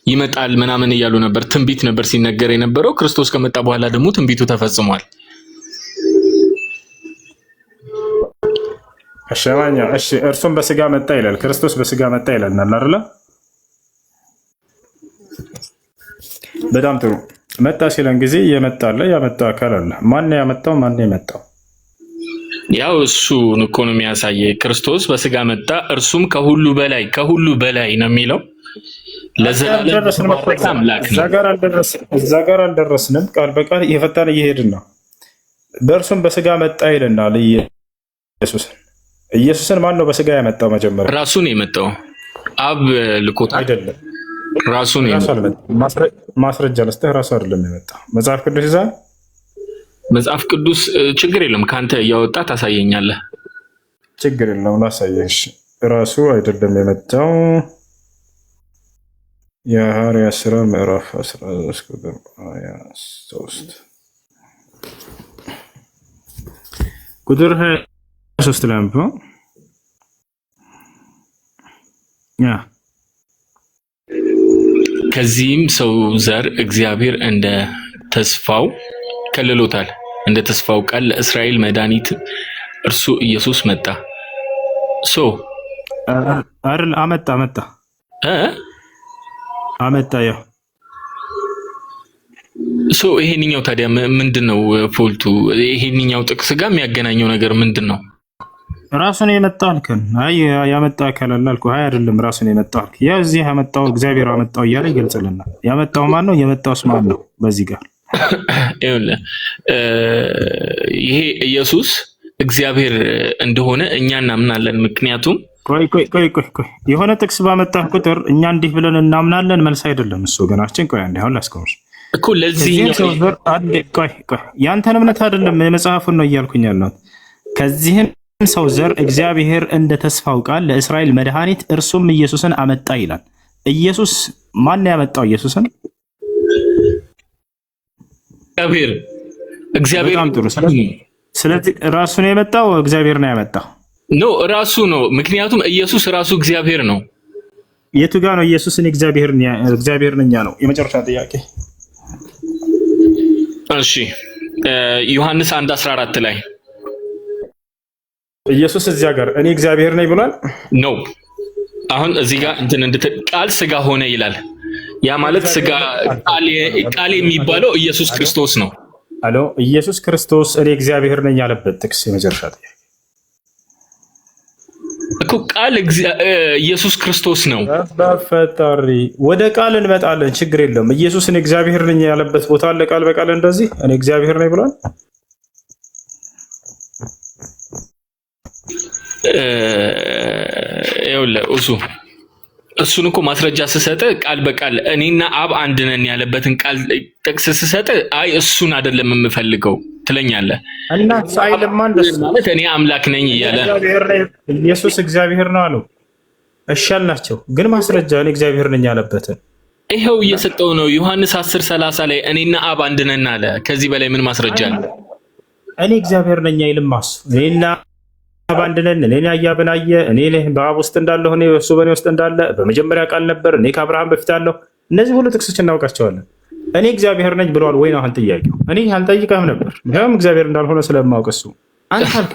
ይመጣል ምናምን እያሉ ነበር። ትንቢት ነበር ሲነገር የነበረው። ክርስቶስ ከመጣ በኋላ ደግሞ ትንቢቱ ተፈጽሟል። እሺ እርሱም በስጋ መጣ ይላል። ክርስቶስ በስጋ መጣ ይላል አይደል? በጣም ጥሩ። መጣ ሲለን ጊዜ የመጣ አለ፣ ያመጣ አካል አለ። ማን ያመጣው? ማን የመጣው? ያው እሱ እኮ ነው የሚያሳየ። ክርስቶስ በስጋ መጣ፣ እርሱም ከሁሉ በላይ ነው የሚለው። ለዘላለም አምላክ ነው። እዛ ጋር አልደረስንም። ቃል በቃል እየፈታን እየሄድን ነው። በእርሱም በስጋ መጣ ይለናል። ኢየሱስን ማን ነው በስጋ ያመጣው? መጀመሪያ ራሱን የመጣው አብ ልኮት አይደለም። ራሱን ማስረጃ ለስተህ ራሱ አይደለም የመጣው። መጽሐፍ ቅዱስ ይዛ መጽሐፍ ቅዱስ ችግር የለም ከአንተ እያወጣ ታሳየኛለህ። ችግር የለም ላሳየሽ። ራሱ አይደለም የመጣው። የሐዋርያት ሥራ ምዕራፍ 13 ቁጥር 23 ቁጥር 23 ላይ አንብበው። ከዚህም ሰው ዘር እግዚአብሔር እንደ ተስፋው ከልሎታል። እንደ ተስፋው ቃል ለእስራኤል መድኃኒት እርሱ ኢየሱስ መጣ። አመጣ ያው ይሄንኛው ታዲያ ምንድን ነው ፎልቱ? ይሄንኛው ጥቅስ ጋር የሚያገናኘው ነገር ምንድን ነው? ራሱን የመጣ አልከን። አይ ያመጣ አካል አለ አልኩህ። አይ አይደለም ራሱን የመጣ አልክ። ያው እዚህ ያመጣው እግዚአብሔር አመጣው እያለ ይገልጽልናል። ያመጣው ማን ነው? የመጣውስ ማን ነው? በዚህ ጋር ይሄ ኢየሱስ እግዚአብሔር እንደሆነ እኛ እናምናለን። ምክንያቱም ቆይ የሆነ ጥቅስ ባመጣህ ቁጥር እኛ እንዲህ ብለን እናምናለን መልስ አይደለም እሱ ገናችን። ቆይ አንዴ አሁን ላስቆምሽ እኮ ለዚህ ያንተን እምነት አይደለም የመጽሐፉን ነው እያልኩኝ ያለሁት። ከዚህም ሰው ዘር እግዚአብሔር እንደ ተስፋው ቃል ለእስራኤል መድኃኒት እርሱም ኢየሱስን አመጣ ይላል። ኢየሱስ ማን ያመጣው? ኢየሱስን እግዚአብሔር በጣም ጥሩ። ስለዚህ ራሱ ነው የመጣው እግዚአብሔር ነው ያመጣው? ኖ ራሱ ነው። ምክንያቱም ኢየሱስ ራሱ እግዚአብሔር ነው። የቱ ጋር ነው ኢየሱስን እግዚአብሔር ነኝ ያለው? የመጨረሻ ጥያቄ። እሺ ዮሐንስ 1:14 ላይ ኢየሱስ እዚያ ጋር እኔ እግዚአብሔር ነኝ ብሏል? ነው። አሁን እዚህ ጋር ቃል ስጋ ሆነ ይላል። ያ ማለት ስጋ ቃል የሚባለው ኢየሱስ ክርስቶስ ነው። አሎ ኢየሱስ ክርስቶስ እኔ እግዚአብሔር ነኝ ያለበት ጥቅስ የመጨረሻ ጥያቄ እኮ ቃል ኢየሱስ ክርስቶስ ነው። በፈጣሪ ወደ ቃል እንመጣለን፣ ችግር የለም። ኢየሱስ እኔ እግዚአብሔር ነኝ ያለበት ቦታ አለ ቃል በቃል እንደዚህ እኔ እግዚአብሔር ነኝ ብሏል? እሱን እኮ ማስረጃ ስሰጥ ቃል በቃል እኔና አብ አንድ ነን ያለበትን ቃል ጥቅስ ስሰጥ አይ እሱን አይደለም የምፈልገው ትለኛለህ። እና ሳይልማ እንደሱ ማለት እኔ አምላክ ነኝ እያለ ኢየሱስ እግዚአብሔር ነው አለው። እሺ አልናቸው፣ ግን ማስረጃ እኔ እግዚአብሔር ነኝ ያለበትን ይሄው እየሰጠው ነው። ዮሐንስ 10:30 ላይ እኔና አብ አንድ ነን አለ። ከዚህ በላይ ምን ማስረጃ አለ? እኔ እግዚአብሔር ነኝ አይልም እሱ። እኔና አብ አንድ ነን፣ እኔ አያብን አየ፣ እኔ በአብ ውስጥ እንዳለሁ እኔ እሱ በእኔ ውስጥ እንዳለ፣ በመጀመሪያ ቃል ነበር፣ እኔ ከአብርሃም በፊት አለሁ። እነዚህ ሁሉ ጥቅሶች እናውቃቸዋለን። እኔ እግዚአብሔር ነኝ ብለዋል ወይ ነው አሁን ጥያቄው? እኔ አልጠይቀህም ነበር፣ ምክንያቱም እግዚአብሔር እንዳልሆነ ስለማውቅ እሱ አንተ አልክ